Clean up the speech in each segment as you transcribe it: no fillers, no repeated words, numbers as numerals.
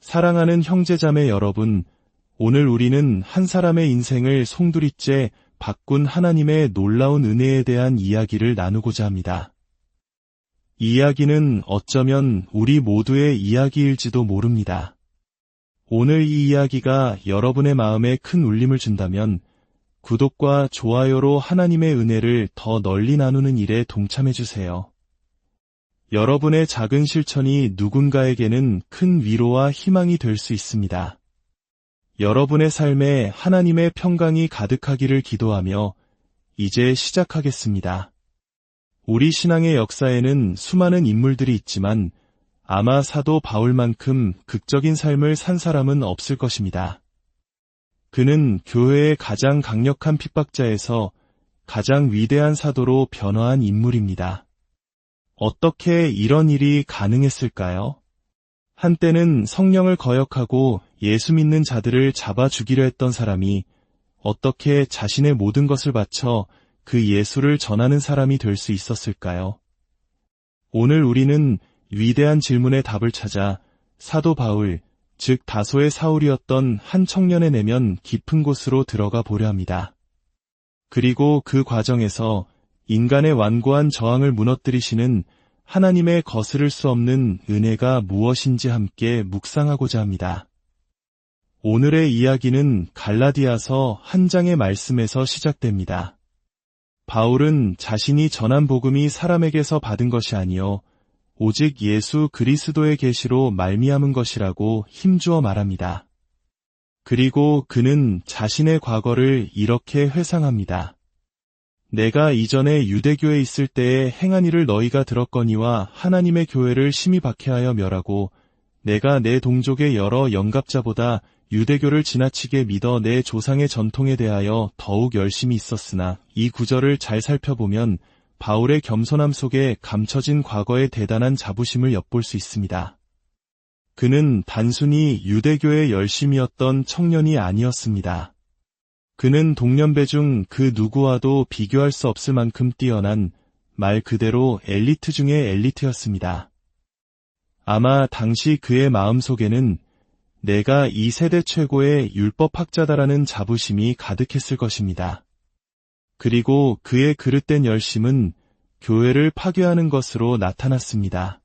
사랑하는 형제자매 여러분, 오늘 우리는 한 사람의 인생을 송두리째 바꾼 하나님의 놀라운 은혜에 대한 이야기를 나누고자 합니다. 이 이야기는 어쩌면 우리 모두의 이야기일지도 모릅니다. 오늘 이 이야기가 여러분의 마음에 큰 울림을 준다면 구독과 좋아요로 하나님의 은혜를 더 널리 나누는 일에 동참해주세요. 여러분의 작은 실천이 누군가에게는 큰 위로와 희망이 될 수 있습니다. 여러분의 삶에 하나님의 평강이 가득하기를 기도하며 이제 시작하겠습니다. 우리 신앙의 역사에는 수많은 인물들이 있지만 아마 사도 바울만큼 극적인 삶을 산 사람은 없을 것입니다. 그는 교회의 가장 강력한 핍박자에서 가장 위대한 사도로 변화한 인물입니다. 어떻게 이런 일이 가능했을까요? 한때는 성령을 거역하고 예수 믿는 자들을 잡아 죽이려 했던 사람이 어떻게 자신의 모든 것을 바쳐 그 예수를 전하는 사람이 될 수 있었을까요? 오늘 우리는 위대한 질문의 답을 찾아 사도 바울, 즉 다소의 사울이었던 한 청년의 내면 깊은 곳으로 들어가 보려 합니다. 그리고 그 과정에서 인간의 완고한 저항을 무너뜨리시는 하나님의 거스를 수 없는 은혜가 무엇인지 함께 묵상하고자 합니다. 오늘의 이야기는 갈라디아서 한 장의 말씀에서 시작됩니다. 바울은 자신이 전한 복음이 사람에게서 받은 것이 아니요 오직 예수 그리스도의 계시로 말미암은 것이라고 힘주어 말합니다. 그리고 그는 자신의 과거를 이렇게 회상합니다. 내가 이전에 유대교에 있을 때에 행한 일을 너희가 들었거니와 하나님의 교회를 심히 박해하여 멸하고 내가 내 동족의 여러 영갑자보다 유대교를 지나치게 믿어 내 조상의 전통에 대하여 더욱 열심히 있었으나 이 구절을 잘 살펴보면 바울의 겸손함 속에 감춰진 과거의 대단한 자부심을 엿볼 수 있습니다. 그는 단순히 유대교의 열심이었던 청년이 아니었습니다. 그는 동년배 중 그 누구와도 비교할 수 없을 만큼 뛰어난 말 그대로 엘리트 중의 엘리트였습니다. 아마 당시 그의 마음속에는 내가 이 세대 최고의 율법학자다라는 자부심이 가득했을 것입니다. 그리고 그의 그릇된 열심은 교회를 파괴하는 것으로 나타났습니다.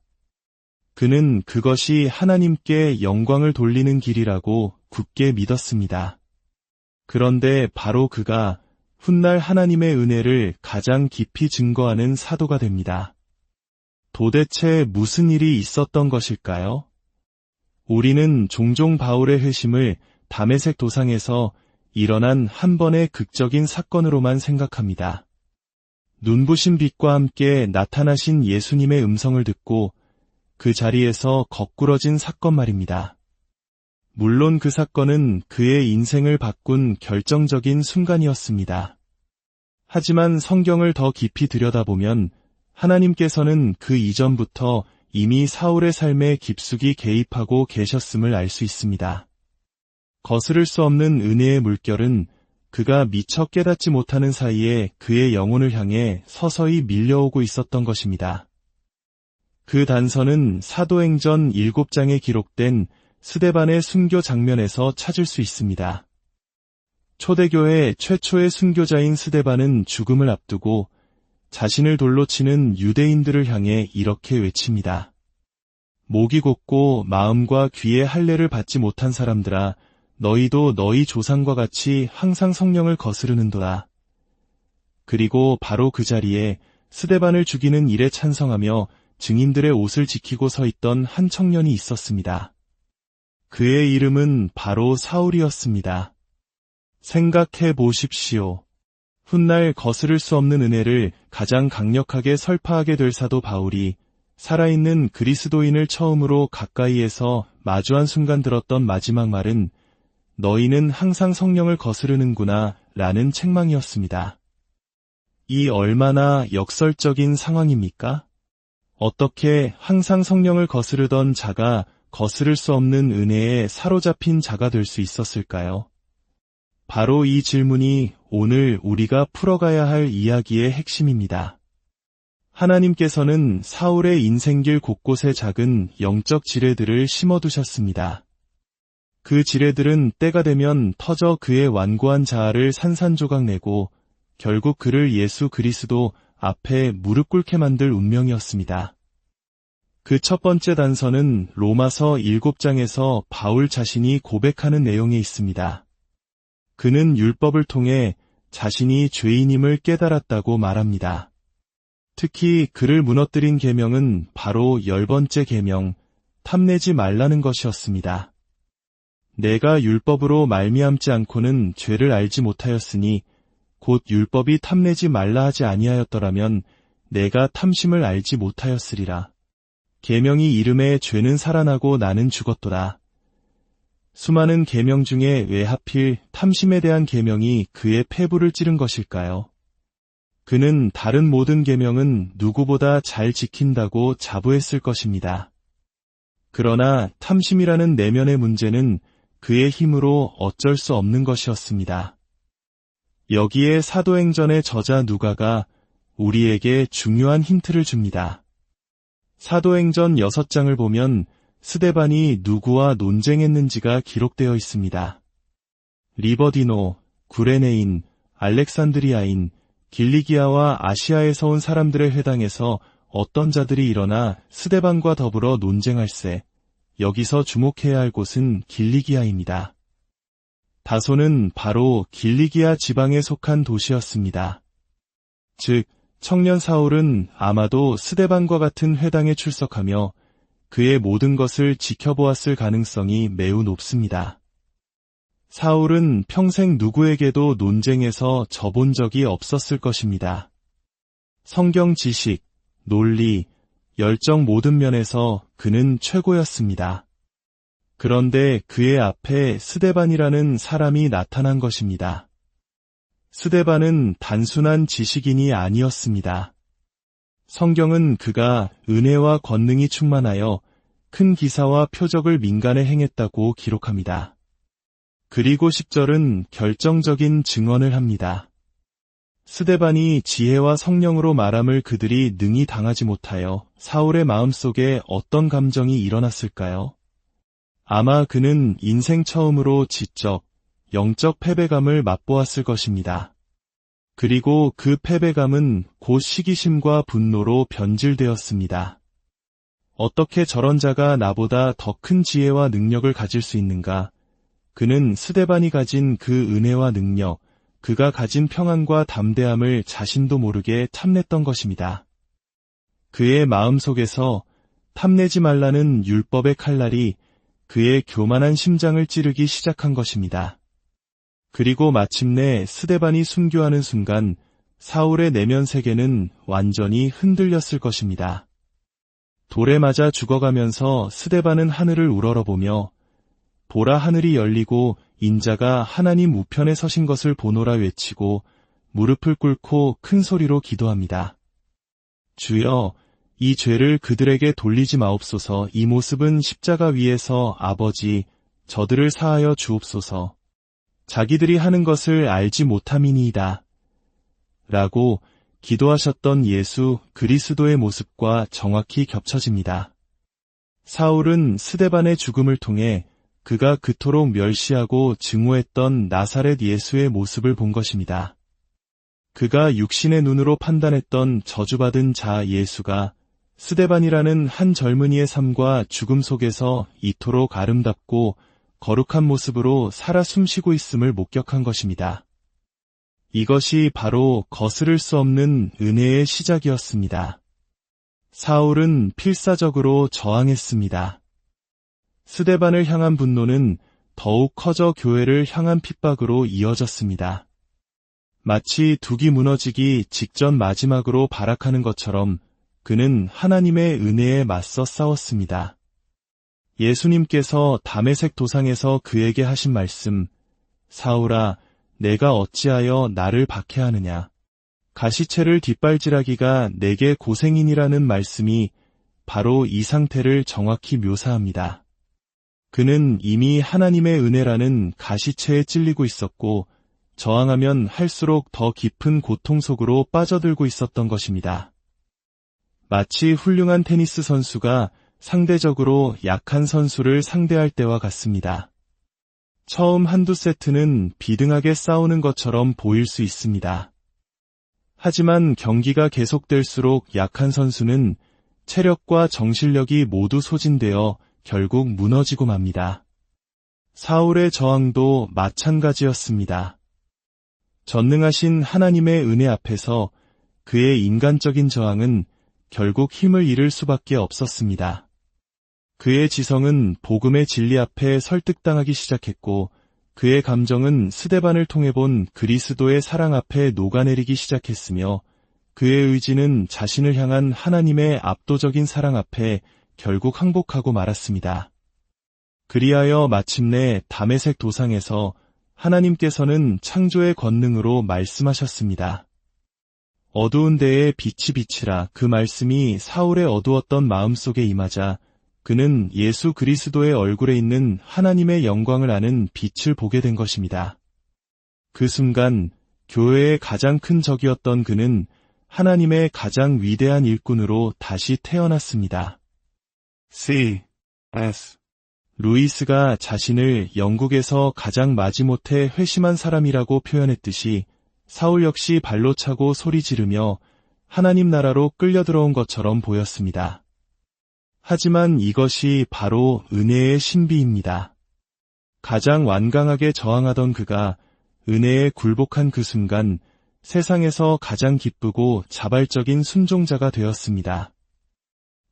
그는 그것이 하나님께 영광을 돌리는 길이라고 굳게 믿었습니다. 그런데 바로 그가 훗날 하나님의 은혜를 가장 깊이 증거하는 사도가 됩니다. 도대체 무슨 일이 있었던 것일까요? 우리는 종종 바울의 회심을 다메섹 도상에서 일어난 한 번의 극적인 사건으로만 생각합니다. 눈부신 빛과 함께 나타나신 예수님의 음성을 듣고 그 자리에서 거꾸러진 사건 말입니다. 물론 그 사건은 그의 인생을 바꾼 결정적인 순간이었습니다. 하지만 성경을 더 깊이 들여다보면 하나님께서는 그 이전부터 이미 사울의 삶에 깊숙이 개입하고 계셨음을 알 수 있습니다. 거스를 수 없는 은혜의 물결은 그가 미처 깨닫지 못하는 사이에 그의 영혼을 향해 서서히 밀려오고 있었던 것입니다. 그 단서는 사도행전 7장에 기록된 스데반의 순교 장면에서 찾을 수 있습니다. 초대교회 최초의 순교자인 스데반은 죽음을 앞두고 자신을 돌로 치는 유대인들을 향해 이렇게 외칩니다. 목이 곧고 마음과 귀의 할례를 받지 못한 사람들아, 너희도 너희 조상과 같이 항상 성령을 거스르는도다. 그리고 바로 그 자리에 스데반을 죽이는 일에 찬성하며 증인들의 옷을 지키고 서 있던 한 청년이 있었습니다. 그의 이름은 바로 사울이었습니다. 생각해 보십시오. 훗날 거스를 수 없는 은혜를 가장 강력하게 설파하게 될 사도 바울이 살아있는 그리스도인을 처음으로 가까이에서 마주한 순간 들었던 마지막 말은 너희는 항상 성령을 거스르는구나 라는 책망이었습니다. 이 얼마나 역설적인 상황입니까? 어떻게 항상 성령을 거스르던 자가 거스를 수 없는 은혜에 사로잡힌 자가 될 수 있었을까요? 바로 이 질문이 오늘 우리가 풀어가야 할 이야기의 핵심입니다. 하나님께서는 사울의 인생길 곳곳에 작은 영적 지뢰들을 심어두셨습니다. 그 지뢰들은 때가 되면 터져 그의 완고한 자아를 산산조각 내고 결국 그를 예수 그리스도 앞에 무릎 꿇게 만들 운명이었습니다. 그 첫 번째 단서는 로마서 7장에서 바울 자신이 고백하는 내용에 있습니다. 그는 율법을 통해 자신이 죄인임을 깨달았다고 말합니다. 특히 그를 무너뜨린 계명은 바로 10번째 계명, 탐내지 말라는 것이었습니다. 내가 율법으로 말미암지 않고는 죄를 알지 못하였으니 곧 율법이 탐내지 말라 하지 아니하였더라면 내가 탐심을 알지 못하였으리라. 계명이 이름에 죄는 살아나고 나는 죽었도다. 수많은 계명 중에 왜 하필 탐심에 대한 계명이 그의 폐부를 찌른 것일까요? 그는 다른 모든 계명은 누구보다 잘 지킨다고 자부했을 것입니다. 그러나 탐심이라는 내면의 문제는 그의 힘으로 어쩔 수 없는 것이었습니다. 여기에 사도행전의 저자 누가가 우리에게 중요한 힌트를 줍니다. 사도행전 6장을 보면 스데반이 누구와 논쟁했는지가 기록되어 있습니다. 리버디노, 구레네인, 알렉산드리아인, 길리기아와 아시아에서 온 사람들의 회당에서 어떤 자들이 일어나 스데반과 더불어 논쟁할세. 여기서 주목해야 할 곳은 길리기아입니다. 다소는 바로 길리기아 지방에 속한 도시였습니다. 즉, 청년 사울은 아마도 스데반과 같은 회당에 출석하며 그의 모든 것을 지켜보았을 가능성이 매우 높습니다. 사울은 평생 누구에게도 논쟁에서 져본 적이 없었을 것입니다. 성경 지식, 논리, 열정 모든 면에서 그는 최고였습니다. 그런데 그의 앞에 스데반이라는 사람이 나타난 것입니다. 스데반은 단순한 지식인이 아니었습니다. 성경은 그가 은혜와 권능이 충만하여 큰 기사와 표적을 민간에 행했다고 기록합니다. 그리고 10절은 결정적인 증언을 합니다. 스데반이 지혜와 성령으로 말함을 그들이 능히 당하지 못하여 사울의 마음속에 어떤 감정이 일어났을까요? 아마 그는 인생 처음으로 지적, 영적 패배감을 맛보았을 것입니다. 그리고 그 패배감은 곧 시기심과 분노로 변질되었습니다. 어떻게 저런 자가 나보다 더 큰 지혜와 능력을 가질 수 있는가? 그는 스데반이 가진 그 은혜와 능력, 그가 가진 평안과 담대함을 자신도 모르게 탐냈던 것입니다. 그의 마음속에서 탐내지 말라는 율법의 칼날이 그의 교만한 심장을 찌르기 시작한 것입니다. 그리고 마침내 스데반이 순교하는 순간 사울의 내면 세계는 완전히 흔들렸을 것입니다. 돌에 맞아 죽어가면서 스데반은 하늘을 우러러보며 보라 하늘이 열리고 인자가 하나님 우편에 서신 것을 보노라 외치고 무릎을 꿇고 큰 소리로 기도합니다. 주여, 이 죄를 그들에게 돌리지 마옵소서. 이 모습은 십자가 위에서 아버지, 저들을 사하여 주옵소서. 자기들이 하는 것을 알지 못함이니이다. 라고 기도하셨던 예수 그리스도의 모습과 정확히 겹쳐집니다. 사울은 스데반의 죽음을 통해 그가 그토록 멸시하고 증오했던 나사렛 예수의 모습을 본 것입니다. 그가 육신의 눈으로 판단했던 저주받은 자 예수가 스데반이라는 한 젊은이의 삶과 죽음 속에서 이토록 아름답고 거룩한 모습으로 살아 숨쉬고 있음을 목격한 것입니다. 이것이 바로 거스를 수 없는 은혜의 시작이었습니다. 사울은 필사적으로 저항했습니다. 스데반을 향한 분노는 더욱 커져 교회를 향한 핍박으로 이어졌습니다. 마치 둑이 무너지기 직전 마지막으로 발악하는 것처럼 그는 하나님의 은혜에 맞서 싸웠습니다. 예수님께서 다메섹 도상에서 그에게 하신 말씀, 사울아, 내가 어찌하여 나를 박해하느냐. 가시채를 뒷발질하기가 내게 고생이니라는 말씀이 바로 이 상태를 정확히 묘사합니다. 그는 이미 하나님의 은혜라는 가시채에 찔리고 있었고 저항하면 할수록 더 깊은 고통 속으로 빠져들고 있었던 것입니다. 마치 훌륭한 테니스 선수가 상대적으로 약한 선수를 상대할 때와 같습니다. 처음 한두 세트는 비등하게 싸우는 것처럼 보일 수 있습니다. 하지만 경기가 계속될수록 약한 선수는 체력과 정신력이 모두 소진되어 결국 무너지고 맙니다. 사울의 저항도 마찬가지였습니다. 전능하신 하나님의 은혜 앞에서 그의 인간적인 저항은 결국 힘을 잃을 수밖에 없었습니다. 그의 지성은 복음의 진리 앞에 설득당하기 시작했고 그의 감정은 스데반을 통해 본 그리스도의 사랑 앞에 녹아내리기 시작했으며 그의 의지는 자신을 향한 하나님의 압도적인 사랑 앞에 결국 항복하고 말았습니다. 그리하여 마침내 다메섹 도상에서 하나님께서는 창조의 권능으로 말씀하셨습니다. 어두운 데에 빛이 비치라. 그 말씀이 사울의 어두웠던 마음속에 임하자 그는 예수 그리스도의 얼굴에 있는 하나님의 영광을 아는 빛을 보게 된 것입니다. 그 순간 교회의 가장 큰 적이었던 그는 하나님의 가장 위대한 일꾼으로 다시 태어났습니다. C.S. 루이스가 자신을 영국에서 가장 마지못해 회심한 사람이라고 표현했듯이 사울 역시 발로 차고 소리 지르며 하나님 나라로 끌려 들어온 것처럼 보였습니다. 하지만 이것이 바로 은혜의 신비입니다. 가장 완강하게 저항하던 그가 은혜에 굴복한 그 순간 세상에서 가장 기쁘고 자발적인 순종자가 되었습니다.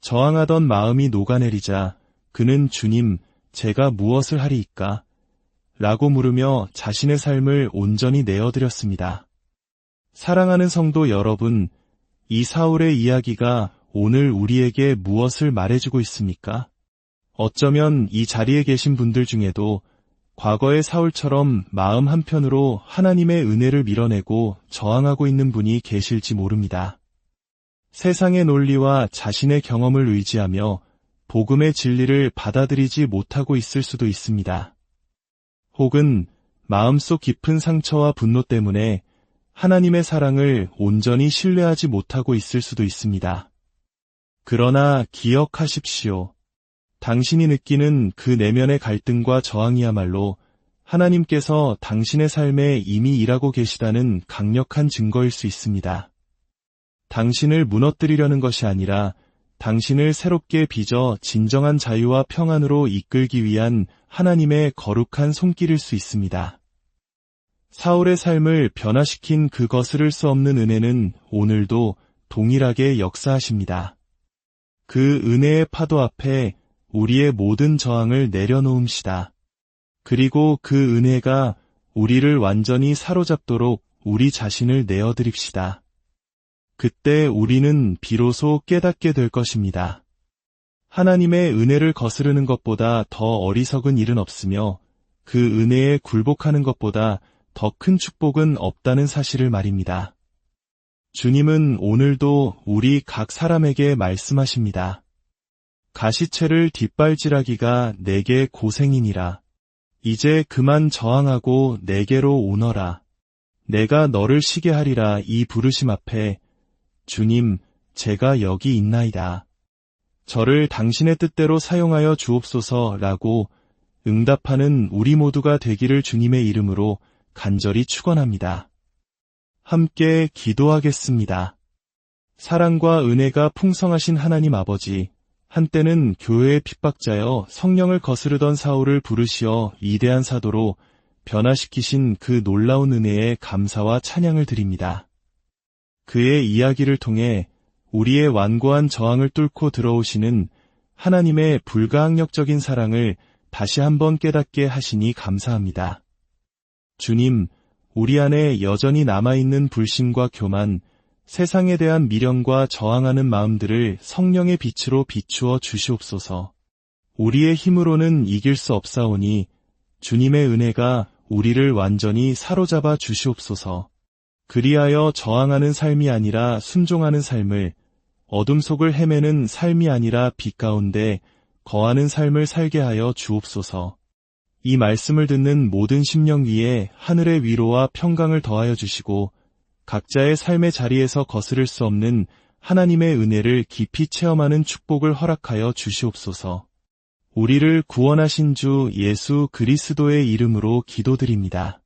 저항하던 마음이 녹아내리자 그는 주님, 제가 무엇을 하리이까? 라고 물으며 자신의 삶을 온전히 내어드렸습니다. 사랑하는 성도 여러분, 이 사울의 이야기가 오늘 우리에게 무엇을 말해주고 있습니까? 어쩌면 이 자리에 계신 분들 중에도 과거의 사울처럼 마음 한편으로 하나님의 은혜를 밀어내고 저항하고 있는 분이 계실지 모릅니다. 세상의 논리와 자신의 경험을 의지하며 복음의 진리를 받아들이지 못하고 있을 수도 있습니다. 혹은 마음속 깊은 상처와 분노 때문에 하나님의 사랑을 온전히 신뢰하지 못하고 있을 수도 있습니다. 그러나 기억하십시오. 당신이 느끼는 그 내면의 갈등과 저항이야말로 하나님께서 당신의 삶에 이미 일하고 계시다는 강력한 증거일 수 있습니다. 당신을 무너뜨리려는 것이 아니라 당신을 새롭게 빚어 진정한 자유와 평안으로 이끌기 위한 하나님의 거룩한 손길일 수 있습니다. 사울의 삶을 변화시킨 그 거스를 수 없는 은혜는 오늘도 동일하게 역사하십니다. 그 은혜의 파도 앞에 우리의 모든 저항을 내려놓읍시다. 그리고 그 은혜가 우리를 완전히 사로잡도록 우리 자신을 내어드립시다. 그때 우리는 비로소 깨닫게 될 것입니다. 하나님의 은혜를 거스르는 것보다 더 어리석은 일은 없으며 그 은혜에 굴복하는 것보다 더 큰 축복은 없다는 사실을 말입니다. 주님은 오늘도 우리 각 사람에게 말씀하십니다. 가시채를 뒷발질하기가 내게 고생이니라. 이제 그만 저항하고 내게로 오너라. 내가 너를 쉬게 하리라. 이 부르심 앞에 주님, 제가 여기 있나이다. 저를 당신의 뜻대로 사용하여 주옵소서라고 응답하는 우리 모두가 되기를 주님의 이름으로 간절히 축원합니다. 함께 기도하겠습니다. 사랑과 은혜가 풍성하신 하나님 아버지, 한때는 교회의 핍박자여 성령을 거스르던 사울을 부르시어 위대한 사도로 변화시키신 그 놀라운 은혜에 감사와 찬양을 드립니다. 그의 이야기를 통해 우리의 완고한 저항을 뚫고 들어오시는 하나님의 불가항력적인 사랑을 다시 한번 깨닫게 하시니 감사합니다. 주님, 우리 안에 여전히 남아있는 불신과 교만, 세상에 대한 미련과 저항하는 마음들을 성령의 빛으로 비추어 주시옵소서. 우리의 힘으로는 이길 수 없사오니 주님의 은혜가 우리를 완전히 사로잡아 주시옵소서. 그리하여 저항하는 삶이 아니라 순종하는 삶을, 어둠 속을 헤매는 삶이 아니라 빛 가운데 거하는 삶을 살게 하여 주옵소서. 이 말씀을 듣는 모든 심령 위에 하늘의 위로와 평강을 더하여 주시고 각자의 삶의 자리에서 거스를 수 없는 하나님의 은혜를 깊이 체험하는 축복을 허락하여 주시옵소서. 우리를 구원하신 주 예수 그리스도의 이름으로 기도드립니다.